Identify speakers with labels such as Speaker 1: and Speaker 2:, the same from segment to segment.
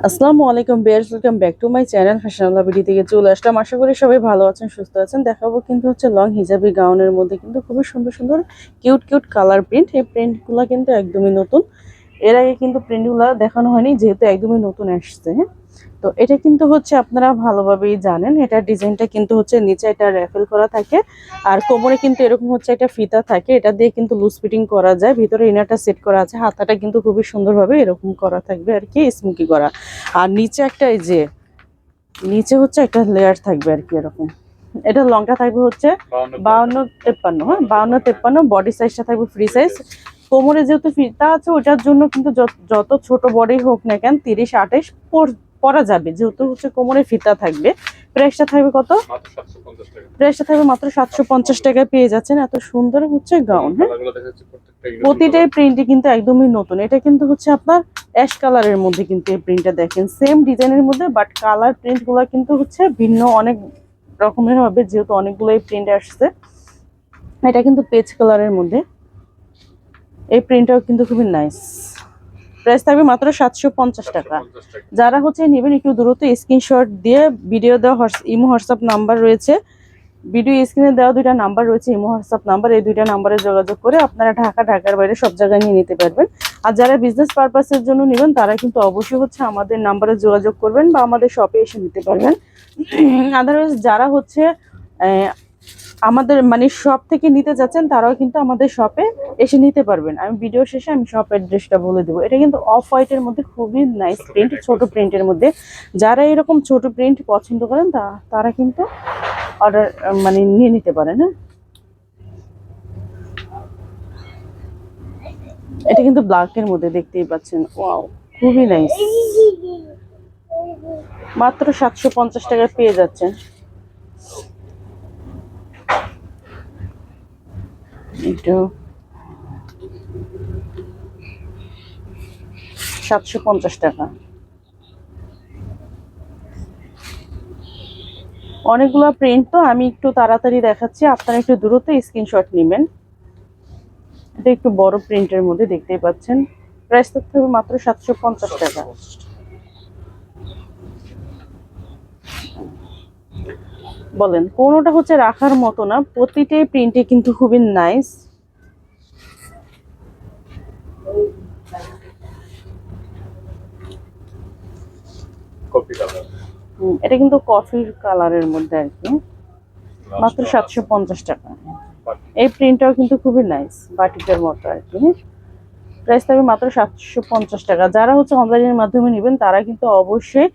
Speaker 1: আসসালামু আলাইকুম viewers, welcome back to my channel ফ্যাশনাবলা বিডি থেকে চলে আসলাম। আশা করি সবাই ভালো আছেন, সুস্থ আছেন। দেখাবো কিন্তু হচ্ছে লং হিজাবি গাউনের মধ্যে কিন্তু খুবই সুন্দর সুন্দর কিউট কিউট কালার প্রিন্ট। এই প্রিন্টগুলো কিন্তু একদমই নতুন, এর আগে কিন্তু প্রিন্টগুলো দেখানো হয়নি, যেহেতু একদমই নতুন আসছে। হ্যাঁ, তো এটা কিন্তু হচ্ছে আপনারা ভালোভাবেই জানেন, এটা ডিজাইনটা কিন্তু হচ্ছে নিচে এটা র্যাফেল করা থাকে, আর কোমরে কিন্তু এরকম হচ্ছে একটা ফিতা থাকে, এটা দিয়ে কিন্তু লুজ ফিটিং করা যায়। ভিতরে ইনারটা সেট করা আছে, হাতাটা কিন্তু খুবই সুন্দরভাবে এরকম করা থাকবে আর কি, স্মুকি করা। আর নিচে একটা এই যে নিচে হচ্ছে একটা লেয়ার থাকবে আর কি এরকম। এটা লংটা থাকবে হচ্ছে 52-53। হ্যাঁ, 52-53 বডি সাইজটা থাকবে ফ্রি সাইজ। কোমরে যেহেতু ফিতা আছে ওটার জন্য কিন্তু যত ছোট বডি হোক না কেন 30-28 পরা যাবে, যেহেতু হচ্ছে কোমরে ফিতা থাকবে। প্রাইসটা থাকবে কত? প্রাইসটা থাকবে মাত্র 750 টাকায় পেয়ে যাচ্ছেন এত সুন্দর হচ্ছে গাউন। হ্যাঁ, প্রতিটাই প্রিন্টই কিন্তু একদমই নতুন। এটা কিন্তু হচ্ছে আপনার অ্যাশ কালারের মধ্যে, কিন্তু এই প্রিন্টটা দেখেন সেম ডিজাইনের মধ্যে, বাট কালার প্রিন্টগুলো কিন্তু হচ্ছে ভিন্ন অনেক রকমের হবে, যেহেতু অনেকগুলোই প্রিন্ট আসছে। এটা কিন্তু পেজ কালারের মধ্যে, এই প্রিন্টটাও কিন্তু খুবই নাইস। প্রাইস থাকবে মাত্র 750 টাকা। যারা হচ্ছে নেবেন একটু দ্রুত স্ক্রিনশট দিয়ে ভিডিও দেওয়া ইমো হোয়াটসঅ্যাপ নাম্বার রয়েছে, ভিডিও স্ক্রিনে দেওয়া দুইটা নাম্বার রয়েছে, ইমো হোয়াটসঅ্যাপ নাম্বার, এই দুইটা নাম্বারে যোগাযোগ করে আপনারা ঢাকার বাইরে সব জায়গায় নিয়ে নিতে পারবেন। আর যারা বিজনেস পারপাসের জন্য নেবেন তারা কিন্তু অবশ্যই হচ্ছে আমাদের নাম্বারে যোগাযোগ করবেন বা আমাদের শপে এসে নিতে পারবেন। আদারওয়াইজ যারা হচ্ছে আমাদের মানে শপ থেকে নিতে যাচ্ছেন তারাও কিন্তু আমাদের শপে এসে নিতে পারবেন। আমি ভিডিও শেষে আমি শপ অ্যাড্রেসটা বলে দেবো। এটা কিন্তু অফ হোয়াইটের মধ্যে খুবই নাইস প্রিন্ট, ছোট প্রিন্টের মধ্যে। যারা এরকম ছোট প্রিন্ট পছন্দ করেন তারা কিন্তু অর্ডার মানে নিয়ে নিতে পারেন। হ্যাঁ, এটা কিন্তু ব্ল্যাকের মধ্যে দেখতেই পাচ্ছেন। ওয়াও, খুবই নাইস। মাত্র 750 টাকায় পেয়ে যাচ্ছেন। এটা 750 টাকা। অনেকগুলো প্রিন্ট, তো আমি একটু তাড়াতাড়ি দেখাচ্ছি, আপনারা একটু দ্রুত স্ক্রিনশট নেবেন। এটা একটু বড় প্রিন্টের মধ্যে দেখতেই পাচ্ছেন। প্রাইস থাকবে মাত্র 750 টাকা। বলেন কোনোটা হচ্ছে রাখার মতো না, প্রতিটাই প্রিন্টে কিন্তু খুবই নাইস। এটা কিন্তু কফির কালারের মধ্যে আর কি, মাত্র 750 টাকা। এই প্রিন্টটাও কিন্তু খুবই নাইস, বাটিকের মতো আর কি। প্রাইস থাকবে মাত্র 750 টাকা। যারা হচ্ছে অনলাইনের মাধ্যমে নেবেন তারা কিন্তু অবশ্যই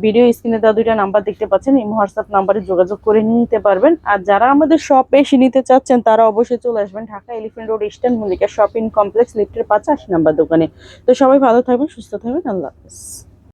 Speaker 1: ভিডিও স্ক্রিনে দেওয়া দুইটা নাম্বার দেখতে পাচ্ছেন, ইমো হোয়াটসঅ্যাপ নাম্বারে যোগাযোগ করে নিতে পারবেন। আর যারা আমাদের শপে এসে নিতে চাচ্ছেন তারা অবশ্যই চলে আসবেন Dhaka elephant road eastern Mallika shopping complex লিফটের 85 নাম্বার দোকানে। তো সবাই ভালো থাকবেন, সুস্থ থাকবেন, আল্লাহ হাফেজ।